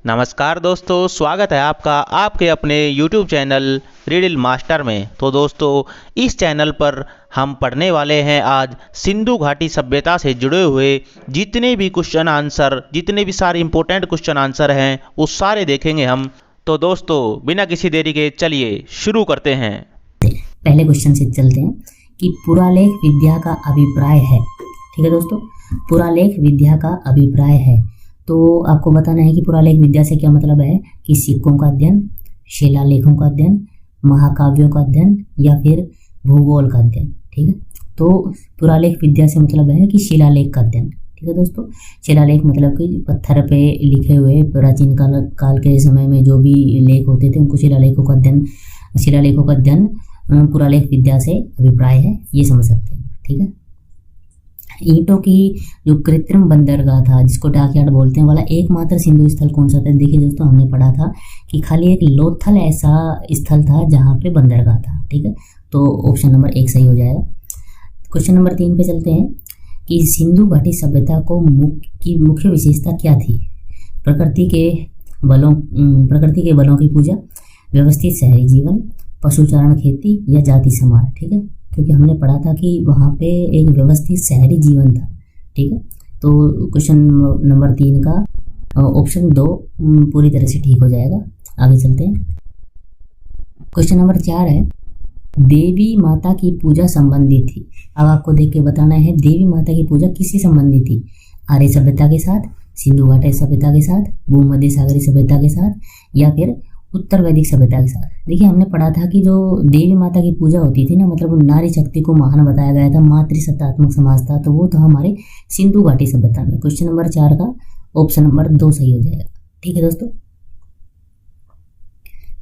नमस्कार दोस्तों, स्वागत है आपका आपके अपने YouTube चैनल रिडल मास्टर में। तो दोस्तों, इस चैनल पर हम पढ़ने वाले हैं आज सिंधु घाटी सभ्यता से जुड़े हुए जितने भी क्वेश्चन आंसर, जितने भी सारे इंपॉर्टेंट क्वेश्चन आंसर हैं वो सारे देखेंगे हम। तो दोस्तों, बिना किसी देरी के चलिए शुरू करते हैं। पहले क्वेश्चन से चलते हैं कि पुरालेख विद्या का अभिप्राय है। ठीक है दोस्तों, पुरालेख विद्या का अभिप्राय है। तो आपको बताना है कि पुरालेख विद्या से क्या मतलब है कि सिक्कों का अध्ययन, शिलालेखों का अध्ययन, महाकाव्यों का अध्ययन या फिर भूगोल का अध्ययन। ठीक है, तो पुरालेख विद्या से मतलब है कि शिलालेख का अध्ययन। ठीक है दोस्तों, शिलालेख मतलब कि पत्थर पे लिखे हुए प्राचीन काल के समय में जो भी लेख होते थे उनको शिलालेखों का अध्ययन पुरालेख विद्या से अभिप्राय है, ये समझ सकते हैं। ठीक है, ईंटों की जो कृत्रिम बंदरगाह था जिसको डाकयार्ड बोलते हैं वाला एकमात्र सिंधु स्थल कौन सा था? देखिए दोस्तों, हमने पढ़ा था कि खाली एक लोथल ऐसा स्थल था जहाँ पे बंदरगाह था। ठीक है, तो ऑप्शन नंबर 1 सही हो जाएगा। क्वेश्चन नंबर 3 पे चलते हैं कि सिंधु घाटी सभ्यता की मुख्य विशेषता क्या थी? प्रकृति के बलों की पूजा, व्यवस्थित शहरी जीवन, पशुचारण, खेती या जाति समाज। ठीक है, क्योंकि हमने पढ़ा था कि वहाँ पे एक व्यवस्थित शहरी जीवन था। ठीक है, तो क्वेश्चन नंबर 3 का ऑप्शन 2 पूरी तरह से ठीक हो जाएगा। आगे चलते हैं। क्वेश्चन नंबर 4 है, देवी माता की पूजा संबंधित थी। अब आपको देख के बताना है देवी माता की पूजा किससे संबंधित थी? आर्य सभ्यता के साथ, सिंधु घाटी सभ्यता के साथ, भूमध्य सागरीय सभ्यता के साथ या फिर उत्तर वैदिक सभ्यता के साथ। देखिए, हमने पढ़ा था कि जो देवी माता की पूजा होती थी ना, मतलब नारी शक्ति को महान बताया गया था, मातृसत्तात्मक समाज था, तो वो था हमारे सिंधु घाटी सभ्यता में। क्वेश्चन नंबर 4 का ऑप्शन नंबर 2 सही हो जाएगा। ठीक है दोस्तों,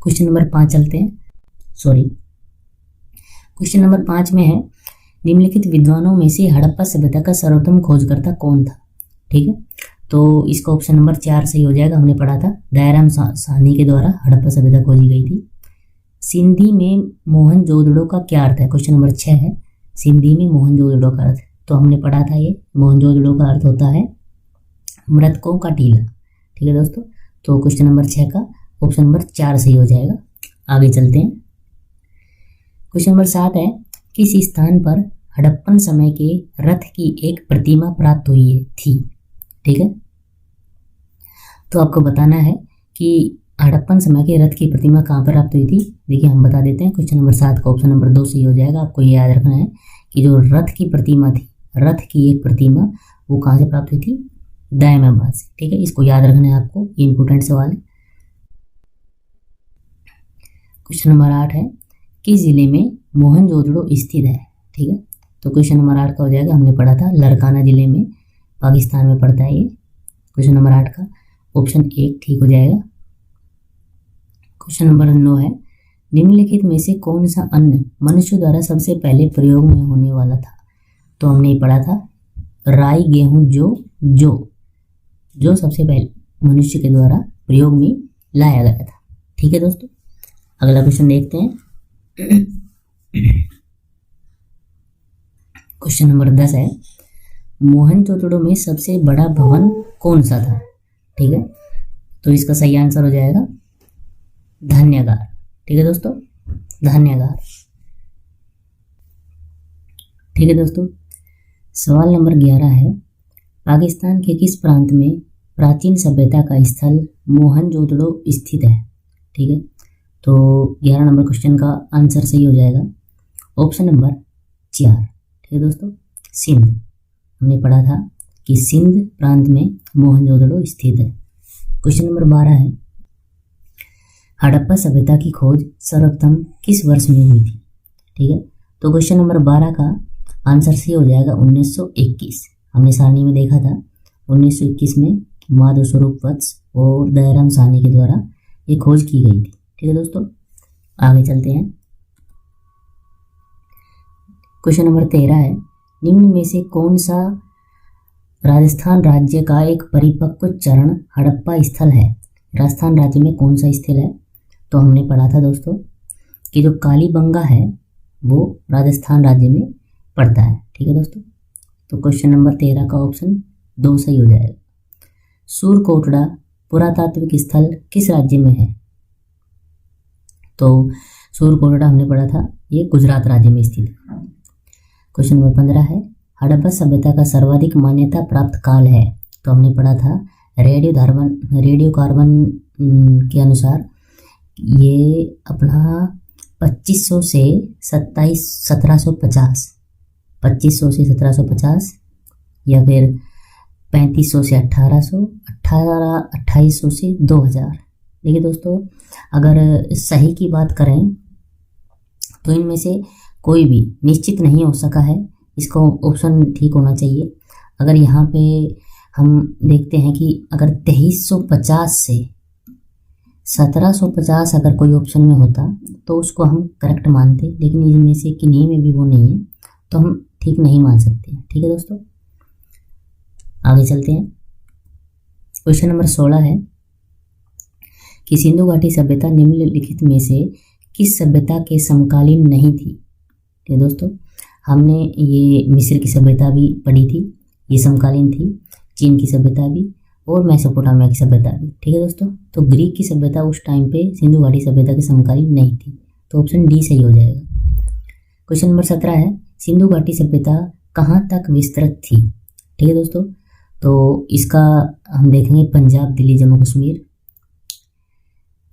क्वेश्चन नंबर 5 चलते हैं। क्वेश्चन नंबर 5 में है, निम्नलिखित विद्वानों में से हड़प्पा सभ्यता का सर्वोत्तम खोजकर्ता कौन था? ठीक है, तो इसका ऑप्शन नंबर 4 सही हो जाएगा। हमने पढ़ा था दयाराम साहनी के द्वारा हड़प्पा सभ्यता खोजी गई थी। सिंधी में मोहनजोदड़ो का क्या अर्थ है? क्वेश्चन नंबर 6 है, सिंधी में मोहनजोदड़ो का अर्थ। तो हमने पढ़ा था ये मोहनजोदड़ो का अर्थ होता है मृतकों का टीला। ठीक है दोस्तों, तो क्वेश्चन नंबर 6 का ऑप्शन नंबर 4 सही हो जाएगा। आगे चलते हैं। क्वेश्चन नंबर 7 है, किस स्थान पर हड़प्पन समय के रथ की एक प्रतिमा प्राप्त हुई थी? ठीक है, तो आपको बताना है कि हड़प्पन समय के रथ की प्रतिमा कहाँ पर प्राप्त हुई थी। देखिए, हम बता देते हैं। क्वेश्चन नंबर 7 का ऑप्शन नंबर 2 सही हो जाएगा। आपको ये याद रखना है कि जो रथ की प्रतिमा थी, रथ की एक प्रतिमा, वो कहाँ से प्राप्त हुई थी? दायमाबाद से। ठीक है, इसको याद रखना है आपको, ये इंपोर्टेंट सवाल है। क्वेश्चन नंबर 8 है, किस जिले में मोहनजोदड़ो स्थित है? ठीक है, तो क्वेश्चन नंबर 8 का हो जाएगा, हमने पढ़ा था लारकाना जिले में, पाकिस्तान में पड़ता है ये। क्वेश्चन नंबर 8 का ऑप्शन 1 ठीक हो जाएगा। क्वेश्चन नंबर 9 है, निम्नलिखित में से कौन सा अन्न मनुष्य द्वारा सबसे पहले प्रयोग में होने वाला था? तो हमने पढ़ा था राई, गेहूं, जो सबसे पहले मनुष्य के द्वारा प्रयोग में लाया गया था। ठीक है दोस्तों, अगला क्वेश्चन देखते हैं। क्वेश्चन नंबर 10 है, मोहनजोदड़ो में सबसे बड़ा भवन कौन सा था? ठीक है, तो इसका सही आंसर हो जाएगा धान्यागार। ठीक है दोस्तों, धान्यागार। ठीक है दोस्तों, सवाल नंबर 11 है, पाकिस्तान के किस प्रांत में प्राचीन सभ्यता का स्थल मोहनजोदड़ो स्थित है? ठीक है, तो 11 नंबर क्वेश्चन का आंसर सही हो जाएगा ऑप्शन नंबर 4। ठीक है दोस्तों, सिंध। हमने पढ़ा था कि सिंध प्रांत में मोहनजोदड़ो स्थित है। क्वेश्चन नंबर 12 है, हड़प्पा सभ्यता की खोज सर्वप्रथम किस वर्ष में हुई थी? ठीक है, तो क्वेश्चन नंबर 12 का आंसर सही हो जाएगा 1921। हमने सारणी में देखा था 1921 में माधव स्वरूप वत्स और दयाराम साहनी के द्वारा ये खोज की गई थी। ठीक है दोस्तों, आगे चलते हैं। क्वेश्चन नंबर 13 है, निम्न में से कौन सा राजस्थान राज्य का एक परिपक्व चरण हड़प्पा स्थल है? राजस्थान राज्य में कौन सा स्थल है? तो हमने पढ़ा था दोस्तों कि जो कालीबंगा है वो राजस्थान राज्य में पड़ता है। ठीक है दोस्तों, तो क्वेश्चन नंबर 13 का ऑप्शन 2 सही हो जाएगा। सूरकोटड़ा पुरातात्विक स्थल किस राज्य में है? तो सूरकोटड़ा हमने पढ़ा था, ये गुजरात राज्य में स्थित है। क्वेश्चन नंबर 15 है, हड़प्पा सभ्यता का सर्वाधिक मान्यता प्राप्त काल है। तो हमने पढ़ा था रेडियो कार्बन के अनुसार ये अपना 2500 से 1750, 2500 से 1750 या फिर 3500 से 1800, 2800 से 2000। देखिए दोस्तों, अगर सही की बात करें तो इनमें से कोई भी निश्चित नहीं हो सका है, इसको ऑप्शन ठीक होना चाहिए। अगर यहाँ पे हम देखते हैं कि अगर 2350 से 1750 अगर कोई ऑप्शन में होता तो उसको हम करेक्ट मानते, लेकिन इनमें से किन्हीं में भी वो नहीं है तो हम ठीक नहीं मान सकते। ठीक है दोस्तों, आगे चलते हैं। क्वेश्चन नंबर 16 है कि सिंधु घाटी सभ्यता निम्नलिखित में से किस सभ्यता के समकालीन नहीं थी? ठीक है दोस्तों, हमने ये मिस्र की सभ्यता भी पढ़ी थी, ये समकालीन थी, चीन की सभ्यता भी और मेसोपोटामिया की सभ्यता भी। ठीक है दोस्तों, तो ग्रीक की सभ्यता उस टाइम पे सिंधु घाटी सभ्यता के समकालीन नहीं थी, तो ऑप्शन डी सही हो जाएगा। क्वेश्चन नंबर 17 है, सिंधु घाटी सभ्यता कहाँ तक विस्तृत थी? ठीक है दोस्तों, तो इसका हम देखेंगे पंजाब, दिल्ली, जम्मू कश्मीर,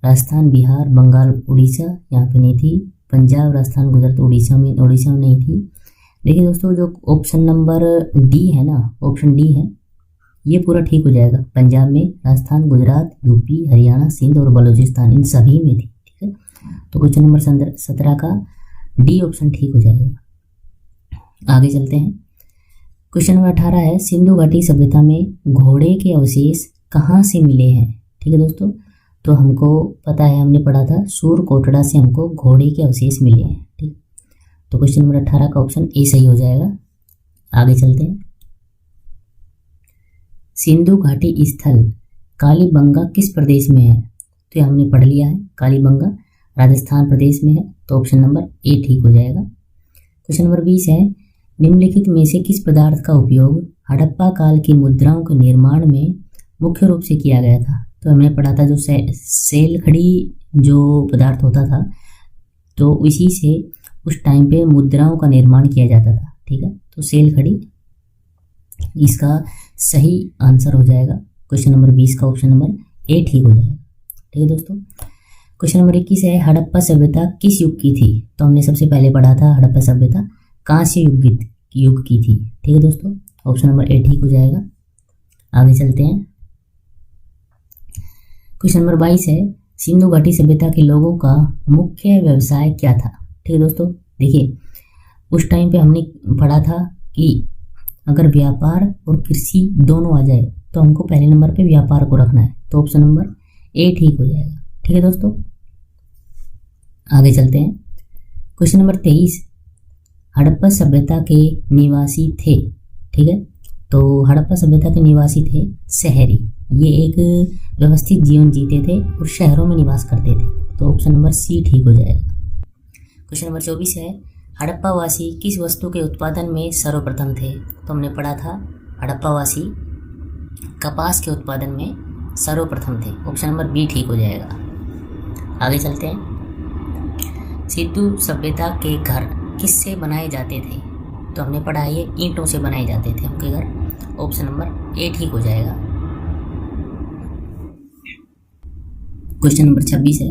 राजस्थान, बिहार, बंगाल, उड़ीसा, यहाँ पे नहीं थी। पंजाब, राजस्थान, गुजरात, उड़ीसा में नहीं थी। देखिए दोस्तों, जो ऑप्शन नंबर डी है ना, ऑप्शन डी है, ये पूरा ठीक हो जाएगा। पंजाब में, राजस्थान, गुजरात, यूपी, हरियाणा, सिंध और बलूचिस्तान, इन सभी में थी। ठीक है, तो क्वेश्चन नंबर 17 का डी ऑप्शन ठीक हो जाएगा। आगे चलते हैं। क्वेश्चन नंबर 18 है, सिंधु घाटी सभ्यता में घोड़े के अवशेष कहाँ से मिले हैं? ठीक है दोस्तों, तो हमको पता है, हमने पढ़ा था सूरकोटड़ा से हमको घोड़े के अवशेष मिले हैं। ठीक, तो क्वेश्चन नंबर 18 का ऑप्शन ए सही हो जाएगा। आगे चलते हैं। सिंधु घाटी स्थल कालीबंगा किस प्रदेश में है? तो ये हमने पढ़ लिया है, कालीबंगा राजस्थान प्रदेश में है, तो ऑप्शन नंबर ए ठीक हो जाएगा। क्वेश्चन नंबर 20 है, निम्नलिखित में से किस पदार्थ का उपयोग हड़प्पा काल की मुद्राओं के निर्माण में मुख्य रूप से किया गया था? तो हमने पढ़ा था जो सेल खड़ी जो पदार्थ होता था, तो इसी से उस टाइम पे मुद्राओं का निर्माण किया जाता था। ठीक है, तो सेल खड़ी इसका सही आंसर हो जाएगा। क्वेश्चन नंबर 20 का ऑप्शन नंबर ए ठीक हो जाएगा। ठीक है दोस्तों, क्वेश्चन नंबर 21 है, हड़प्पा सभ्यता किस युग की थी? तो हमने सबसे पहले पढ़ा था हड़प्पा सभ्यता कांस्य युग की थी। ठीक है दोस्तों, ऑप्शन नंबर ए ठीक हो जाएगा। आगे चलते हैं। क्वेश्चन नंबर 22 है, सिंधु घाटी सभ्यता के लोगों का मुख्य व्यवसाय क्या था? ठीक है दोस्तों, देखिए उस टाइम पे हमने पढ़ा था कि अगर व्यापार और कृषि दोनों आ जाए तो हमको पहले नंबर पे व्यापार को रखना है, तो ऑप्शन नंबर ए ठीक हो जाएगा। ठीक है दोस्तों, आगे चलते हैं। क्वेश्चन नंबर 23, हड़प्पा सभ्यता के निवासी थे। ठीक है, तो हड़प्पा सभ्यता के निवासी थे शहरी, ये एक व्यवस्थित जीवन जीते थे और शहरों में निवास करते थे, तो ऑप्शन नंबर सी ठीक हो जाएगा। क्वेश्चन नंबर 24 है, हड़प्पा वासी किस वस्तु के उत्पादन में सर्वप्रथम थे? तो हमने पढ़ा था हड़प्पा वासी कपास के उत्पादन में सर्वप्रथम थे, ऑप्शन नंबर बी ठीक हो जाएगा। आगे चलते हैं। सिंधु सभ्यता के घर किससे बनाए जाते थे? तो हमने पढ़ा है ये ईंटों से बनाए जाते थे उनके घर, ऑप्शन नंबर ए ठीक हो जाएगा। क्वेश्चन नंबर 26 है,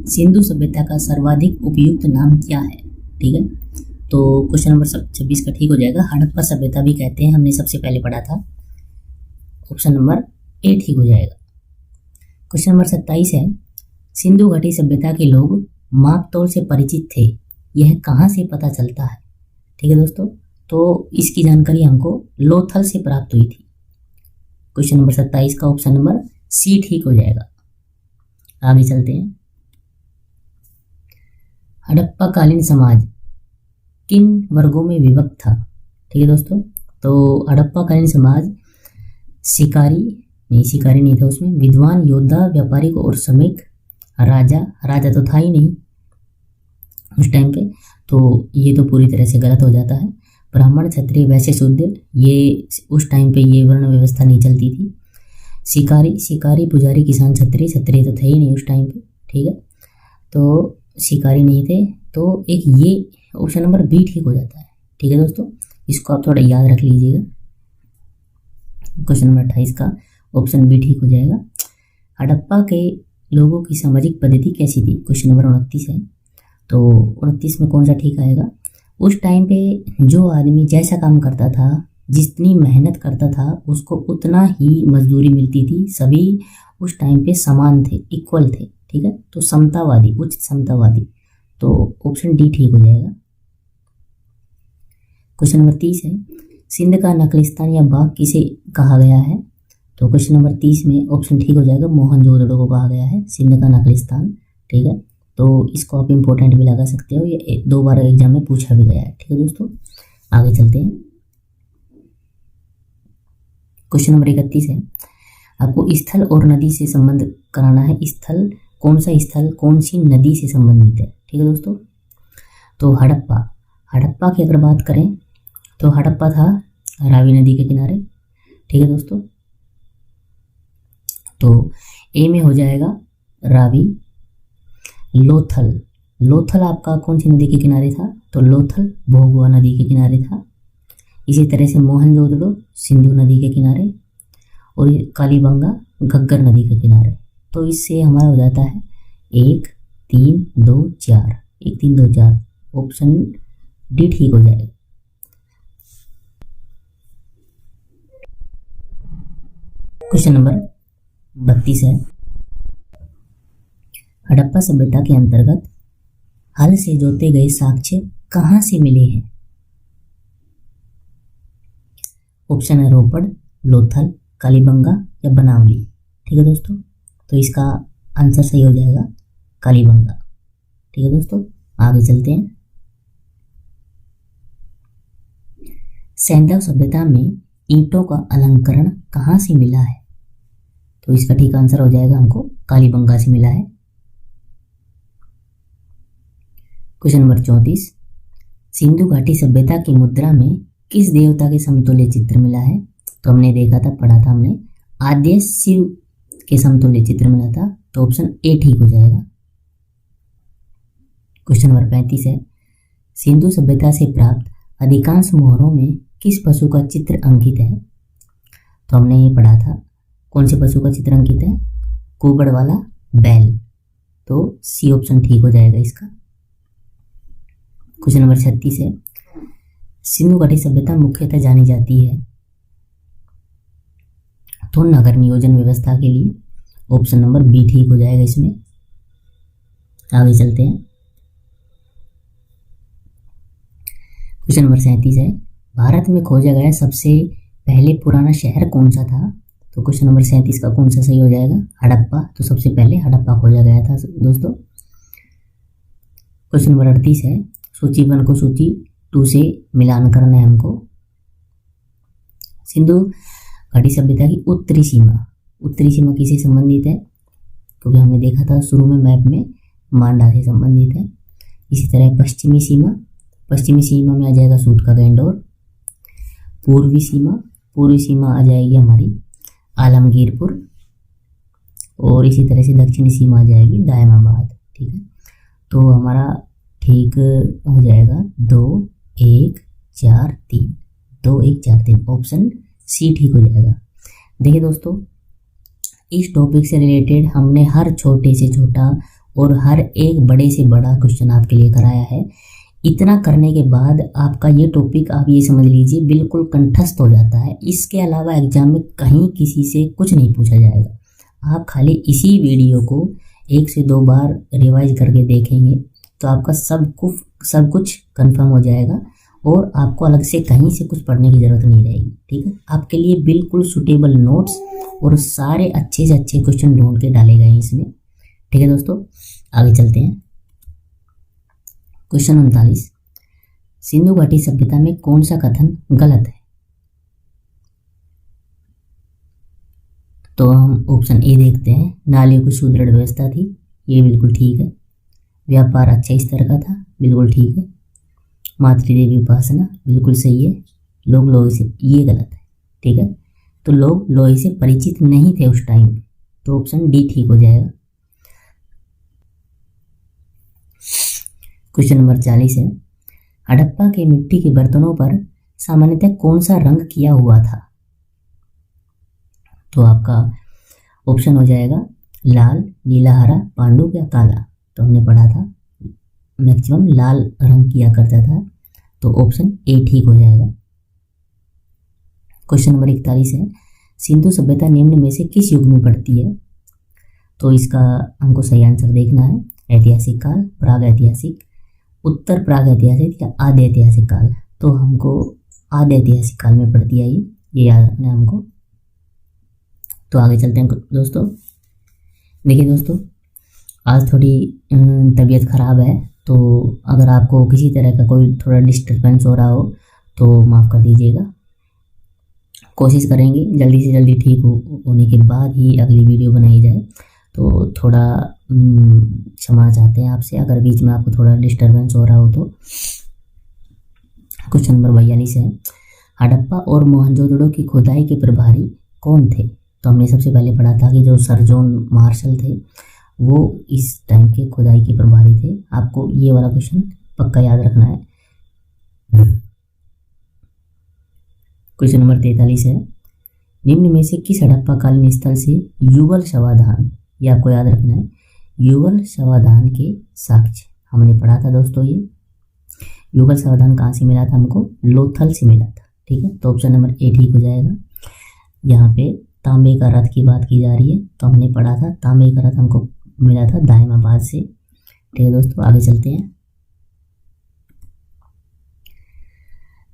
सिंधु सभ्यता का सर्वाधिक उपयुक्त नाम क्या है? ठीक है, तो क्वेश्चन नंबर 26 का ठीक हो जाएगा, हड़प्पा सभ्यता भी कहते हैं, हमने सबसे पहले पढ़ा था, ऑप्शन नंबर ए ठीक हो जाएगा। क्वेश्चन नंबर 27 है, सिंधु घाटी सभ्यता के लोग मापतोल से परिचित थे, यह कहाँ से पता चलता है? ठीक है दोस्तों, तो इसकी जानकारी हमको लोथल से प्राप्त हुई थी। क्वेश्चन नंबर 27 का ऑप्शन नंबर सी ठीक हो जाएगा। आगे चलते हैं। हड़प्पा कालीन समाज किन वर्गों में विभक्त था? ठीक है दोस्तों, तो हड़प्पा कालीन समाज शिकारी नहीं था उसमें, विद्वान, योद्धा, व्यापारिक और श्रमिक, राजा तो था ही नहीं उस टाइम पे, तो ये तो पूरी तरह से गलत हो जाता है। ब्राह्मण, क्षत्रिय, वैश्य, शूद्र, ये उस टाइम पे ये वर्ण व्यवस्था नहीं चलती थी। शिकारी, शिकारी, पुजारी, किसान, छतरी, छतरी तो थे ही नहीं उस टाइम पे, ठीक है। तो शिकारी नहीं थे, तो एक ये ऑप्शन नंबर बी ठीक हो जाता है, ठीक है दोस्तों। इसको आप थोड़ा याद रख लीजिएगा। क्वेश्चन नंबर 28 का ऑप्शन बी ठीक हो जाएगा। हड़प्पा के लोगों की सामाजिक पद्धति कैसी थी? क्वेश्चन नंबर 29 है, तो 29 में कौन सा ठीक आएगा? उस टाइम पे जो आदमी जैसा काम करता था, जितनी मेहनत करता था, उसको उतना ही मजदूरी मिलती थी। सभी उस टाइम पे समान थे, इक्वल थे, ठीक है। तो समतावादी, उच्च समतावादी, तो ऑप्शन डी ठीक हो जाएगा। क्वेश्चन नंबर 30 है, सिंध का नकलिस्तान या बाग किसे कहा गया है? तो क्वेश्चन नंबर 30 में ऑप्शन ठीक हो जाएगा, मोहनजोदड़ो को कहा गया है सिंध का नकलिस्तान, ठीक है। तो इसको आप इम्पोर्टेंट भी लगा सकते हो, ये 2 बार एग्जाम में पूछा भी गया है, ठीक है दोस्तों। आगे चलते हैं। क्वेश्चन नंबर 31 है, आपको स्थल और नदी से संबंध कराना है। स्थल, कौन सा स्थल कौन सी नदी से संबंधित है, ठीक है दोस्तों। तो हड़प्पा, हड़प्पा की अगर बात करें तो हड़प्पा था रावी नदी के किनारे, ठीक है दोस्तों। तो ए में हो जाएगा रावी। लोथल, लोथल आपका कौन सी नदी के किनारे था? तो लोथल भोगवा नदी के किनारे था। इसी तरह से मोहनजोदड़ो सिंधु नदी के किनारे, और कालीबंगा घग्गर नदी के किनारे। तो इससे हमारा हो जाता है 1 3 2 4, 1 3 2 4, ऑप्शन डी ठीक हो जाएगा। क्वेश्चन नंबर 32 है, हड़प्पा सभ्यता के अंतर्गत हल से जोते गए साक्ष्य कहाँ से मिले हैं? ऑप्शन है रोपड़, लोथल, कालीबंगा या बनावली, ठीक है दोस्तों। तो इसका आंसर सही हो जाएगा कालीबंगा, ठीक है दोस्तों। आगे चलते हैं। सैंधव सभ्यता में ईंटों का अलंकरण कहाँ से मिला है? तो इसका ठीक आंसर हो जाएगा हमको कालीबंगा से मिला है। क्वेश्चन नंबर 34, सिंधु घाटी सभ्यता की मुद्रा में किस देवता के समतुल्य चित्र मिला है? तो हमने देखा था, पढ़ा था हमने, आद्य शिव के समतुल्य चित्र मिला था, तो ऑप्शन ए ठीक हो जाएगा। क्वेश्चन नंबर 35 है, सिंधु सभ्यता से प्राप्त अधिकांश मोहरों में किस पशु का चित्र अंकित है? तो हमने ये पढ़ा था, कौन से पशु का चित्र अंकित है? कुबड़ वाला बैल, तो सी ऑप्शन ठीक हो जाएगा इसका। क्वेश्चन नंबर 36 है, सिंधु घाटी सभ्यता मुख्यतः जानी जाती है तो नगर नियोजन व्यवस्था के लिए, ऑप्शन नंबर बी ठीक हो जाएगा इसमें। आगे चलते हैं। क्वेश्चन नंबर 37 है, भारत में खोजा गया सबसे पहले पुराना शहर कौन सा था? तो क्वेश्चन नंबर 37 का कौन सा सही हो जाएगा? हड़प्पा, तो सबसे पहले हड़प्पा खोजा गया था दोस्तों। क्वेश्चन नंबर 38 है, सूची 1 को सूची 2 से मिलान करना है हमको। सिंधु घाटी सभ्यता की उत्तरी सीमा, उत्तरी सीमा किससे संबंधित है? क्योंकि हमने देखा था शुरू में मैप में मांडा से संबंधित है। इसी तरह पश्चिमी सीमा, पश्चिमी सीमा में आ जाएगा सूत का गैंडोर। पूर्वी सीमा, पूर्वी सीमा आ जाएगी हमारी आलमगीरपुर, और इसी तरह से दक्षिणी सीमा आ जाएगी दायमाबाद, ठीक है। तो हमारा ठीक हो जाएगा 2 1 4 3, 2 1 4 3, ऑप्शन सी ठीक हो जाएगा। देखिए दोस्तों, इस टॉपिक से रिलेटेड हमने हर छोटे से छोटा और हर एक बड़े से बड़ा क्वेश्चन आपके लिए कराया है। इतना करने के बाद आपका ये टॉपिक आप ये समझ लीजिए बिल्कुल कंठस्थ हो जाता है। इसके अलावा एग्जाम में कहीं किसी से कुछ नहीं पूछा जाएगा। आप खाली इसी वीडियो को 1 से 2 बार रिवाइज करके देखेंगे तो आपका सब कुछ कंफर्म हो जाएगा और आपको अलग से कहीं से कुछ पढ़ने की ज़रूरत नहीं रहेगी, ठीक है। आपके लिए बिल्कुल सूटेबल नोट्स और सारे अच्छे से अच्छे क्वेश्चन ढूंढ के डाले गए हैं इसमें, ठीक है दोस्तों। आगे चलते हैं। क्वेश्चन 39, सिंधु घाटी सभ्यता में कौन सा कथन गलत है? तो हम ऑप्शन ए देखते हैं, नालियों की सुदृढ़ व्यवस्था थी, ये बिल्कुल ठीक है। व्यापार अच्छे स्तर का था, बिल्कुल ठीक है। मातृदेवी उपासना बिल्कुल सही है। लोग से, ये गलत है, ठीक है। तो लोग लोहे से परिचित नहीं थे उस टाइम। तो ऑप्शन डी ठीक हो जाएगा। क्वेश्चन नंबर 40 है, हड़प्पा के मिट्टी के बर्तनों पर सामान्यतः कौन सा रंग किया हुआ था? तो आपका ऑप्शन हो जाएगा लाल, नीला, हरा, पांडु या काला। तो हमने पढ़ा था मैक्सिमम लाल रंग किया करता था, तो ऑप्शन ए ठीक हो जाएगा। क्वेश्चन नंबर 41 है, सिंधु सभ्यता निम्न में से किस युग में पड़ती है? तो इसका हमको सही आंसर देखना है। ऐतिहासिक काल, प्राग ऐतिहासिक, उत्तर प्राग ऐतिहासिक या आदि ऐतिहासिक काल। तो हमको आदि ऐतिहासिक काल में पड़ती है ये याद रखना है हमको। तो आगे चलते हैं दोस्तों। देखिए दोस्तों, आज थोड़ी तबीयत ख़राब है, तो अगर आपको किसी तरह का कोई थोड़ा डिस्टर्बेंस हो रहा हो तो माफ़ कर दीजिएगा। कोशिश करेंगे जल्दी से जल्दी ठीक होने के बाद ही अगली वीडियो बनाई जाए। तो थोड़ा क्षमा चाहते हैं आपसे अगर बीच में आपको थोड़ा डिस्टर्बेंस हो रहा हो तो। क्वेश्चन नंबर 42 है, हड़प्पा और मोहनजोदड़ो की खुदाई के प्रभारी कौन थे? तो हमने सबसे पहले पढ़ा था कि जो सर जॉन मार्शल थे वो इस टाइम के खुदाई के प्रभारी थे। आपको ये वाला क्वेश्चन पक्का याद रखना है। क्वेश्चन नंबर 43 है, निम्न में से किस हड़प्पा कालीन स्थल से युगल शवाधान, ये आपको याद रखना है, युगल शवाधान के साक्ष्य हमने पढ़ा था दोस्तों। ये युगल शवाधान कहाँ से मिला था हमको? लोथल से मिला था। ठीक है, तो ऑप्शन नंबर ए ठीक हो जाएगा। यहाँ पे तांबे का रथ की बात की जा रही है, तो हमने पढ़ा था तांबे का रथ हमको मिला था दाहिमाबाद से। ठीक है दोस्तों, आगे चलते हैं।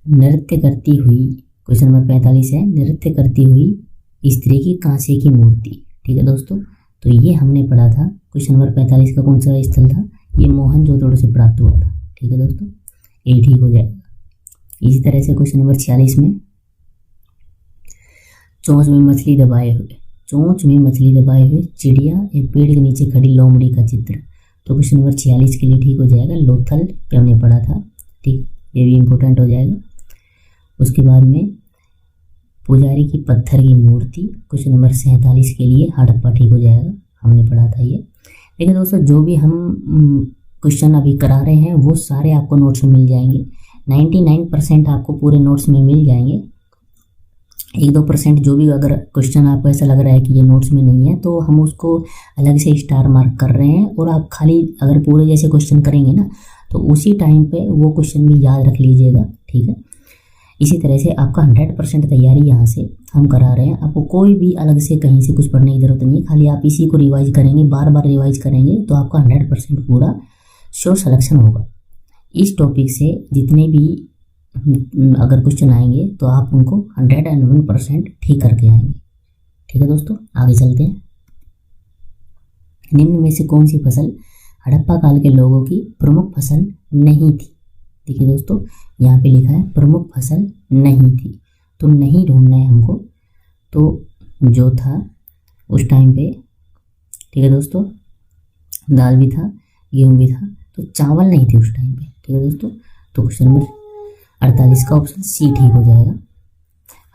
नृत्य करती हुई, क्वेश्चन नंबर 45 है, नृत्य करती हुई स्त्री की कांसे की मूर्ति। ठीक है दोस्तों, तो ये हमने पढ़ा था। क्वेश्चन नंबर 45 का कौन सा स्थल था? ये मोहनजोदड़ो से प्राप्त हुआ था। ठीक है दोस्तों, ए ठीक हो जाएगा। इसी तरह से क्वेश्चन नंबर 46 में, चोंच में मछली दबाए हुए, चोंच में मछली दबाए हुए चिड़िया एक पेड़ के नीचे खड़ी लोमड़ी का चित्र। तो क्वेश्चन नंबर 46 के लिए ठीक हो जाएगा। लोथल पे हमने पढ़ा था। ठीक, ये भी इम्पोर्टेंट हो जाएगा। उसके बाद में पुजारी की पत्थर की मूर्ति, क्वेश्चन नंबर 47 के लिए हड़प्पा ठीक हो जाएगा। हमने पढ़ा था ये। देखिए दोस्तों, जो भी हम क्वेश्चन अभी करा रहे हैं वो सारे आपको नोट्स में मिल जाएंगे। 99% आपको पूरे नोट्स में मिल जाएंगे। 1-2% जो भी अगर क्वेश्चन आपको ऐसा लग रहा है कि ये नोट्स में नहीं है तो हम उसको अलग से स्टार मार्क कर रहे हैं, और आप खाली अगर पूरे जैसे क्वेश्चन करेंगे ना तो उसी टाइम पे वो क्वेश्चन भी याद रख लीजिएगा। ठीक है, इसी तरह से आपका 100% तैयारी यहाँ से हम करा रहे हैं। आपको कोई भी अलग से कहीं से कुछ पढ़ने की ज़रूरत नहीं है, खाली आप इसी को रिवाइज करेंगे, बार बार रिवाइज करेंगे तो आपका 100% पूरा श्योर सिलेक्शन होगा। इस टॉपिक से जितने भी अगर क्वेश्चन आएंगे तो आप उनको 101% ठीक करके आएंगे। ठीक है दोस्तों, आगे चलते हैं। निम्न में से कौन सी फसल हड़प्पा काल के लोगों की प्रमुख फसल नहीं थी? देखिए दोस्तों, यहाँ पे लिखा है प्रमुख फसल नहीं थी, तो नहीं ढूंढना है हमको। तो जो था उस टाइम पे, ठीक है दोस्तों, दाल भी था, गेहूँ भी था, तो चावल नहीं थे उस टाइम पे। ठीक है दोस्तों, तो क्वेश्चन नंबर 48 का ऑप्शन सी ठीक हो जाएगा।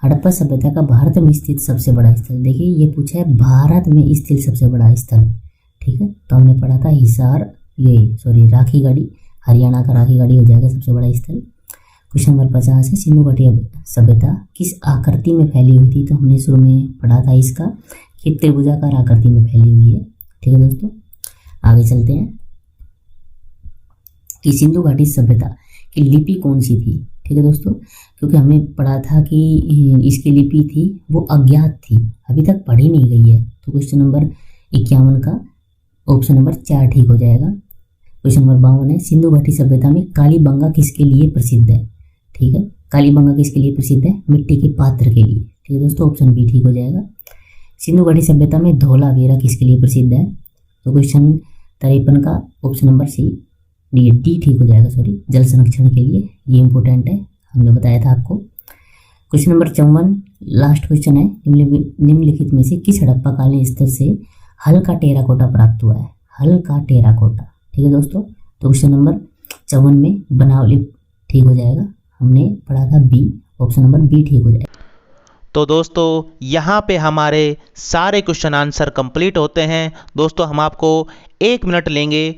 हड़प्पा सभ्यता का भारत में स्थित सबसे बड़ा स्थल, देखिए ये पूछा है भारत में स्थित सबसे बड़ा स्थल। ठीक है, तो हमने पढ़ा था हिसार, राखी गढ़ी, हरियाणा का राखी गढ़ी हो जाएगा सबसे बड़ा स्थल। क्वेश्चन नंबर 50 है, सिंधु घाटी सभ्यता किस आकृति में फैली हुई थी? तो हमने शुरू में पढ़ा था इसका कि त्रिभुजाकार आकृति में फैली हुई है। ठीक है दोस्तों, आगे चलते हैं कि सिंधु घाटी सभ्यता की लिपि कौन सी थी? ठीक है दोस्तों, क्योंकि हमने पढ़ा था कि इसकी लिपि थी वो अज्ञात थी, अभी तक पढ़ी नहीं गई है। तो क्वेश्चन नंबर 51 का ऑप्शन नंबर 4 ठीक हो जाएगा। क्वेश्चन नंबर 52 है, सिंधु घाटी सभ्यता में कालीबंगा किसके लिए प्रसिद्ध है? ठीक है, कालीबंगा किसके लिए प्रसिद्ध है? मिट्टी के पात्र के लिए। ठीक है दोस्तों, ऑप्शन बी ठीक हो जाएगा। सिंधु घाटी सभ्यता में धौलावीरा किसके लिए प्रसिद्ध है? तो क्वेश्चन 53 का ऑप्शन नंबर सी डी ठीक हो जाएगा, जल संरक्षण के लिए। ये इंपॉर्टेंट है, हमने बताया था आपको। क्वेश्चन नंबर 54 लास्ट क्वेश्चन है, निम्नलिखित में से किस हड़प्पा कालीन स्तर से हल्का टेराकोटा प्राप्त हुआ है? हल्का टेराकोटा। ठीक है दोस्तों, तो क्वेश्चन नंबर 54 में बनावली ठीक हो जाएगा। हमने पढ़ा था बी, ऑप्शन नंबर बी ठीक हो जाएगा। तो दोस्तों यहाँ पे हमारे सारे क्वेश्चन आंसर कंप्लीट होते हैं। दोस्तों हम आपको 1 मिनट लेंगे,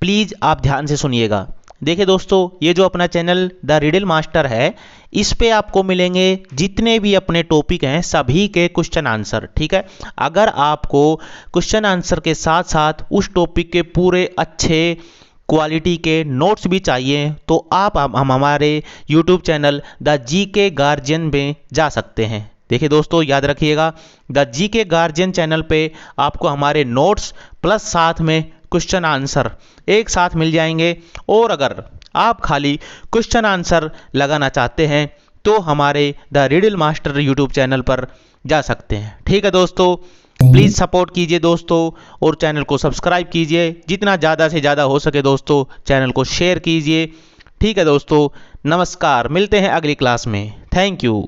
प्लीज़ आप ध्यान से सुनिएगा। देखिए दोस्तों, ये जो अपना चैनल द रिडल मास्टर है, इस पे आपको मिलेंगे जितने भी अपने टॉपिक हैं सभी के क्वेश्चन आंसर। ठीक है, अगर आपको क्वेश्चन आंसर के साथ साथ उस टॉपिक के पूरे अच्छे क्वालिटी के नोट्स भी चाहिए तो आप हम हमारे YouTube channel the GK guardian में जा सकते हैं। देखिए दोस्तों, याद रखिएगा, द जीके गार्जियन चैनल पे आपको हमारे नोट्स प्लस साथ में क्वेश्चन आंसर एक साथ मिल जाएंगे। और अगर आप खाली क्वेश्चन आंसर लगाना चाहते हैं तो हमारे the riddle master YouTube channel पर जा सकते हैं। ठीक है दोस्तों, प्लीज़ सपोर्ट कीजिए दोस्तों और चैनल को सब्सक्राइब कीजिए। जितना ज़्यादा से ज़्यादा हो सके दोस्तों चैनल को शेयर कीजिए। ठीक है दोस्तों, नमस्कार, मिलते हैं अगली क्लास में। Thank you.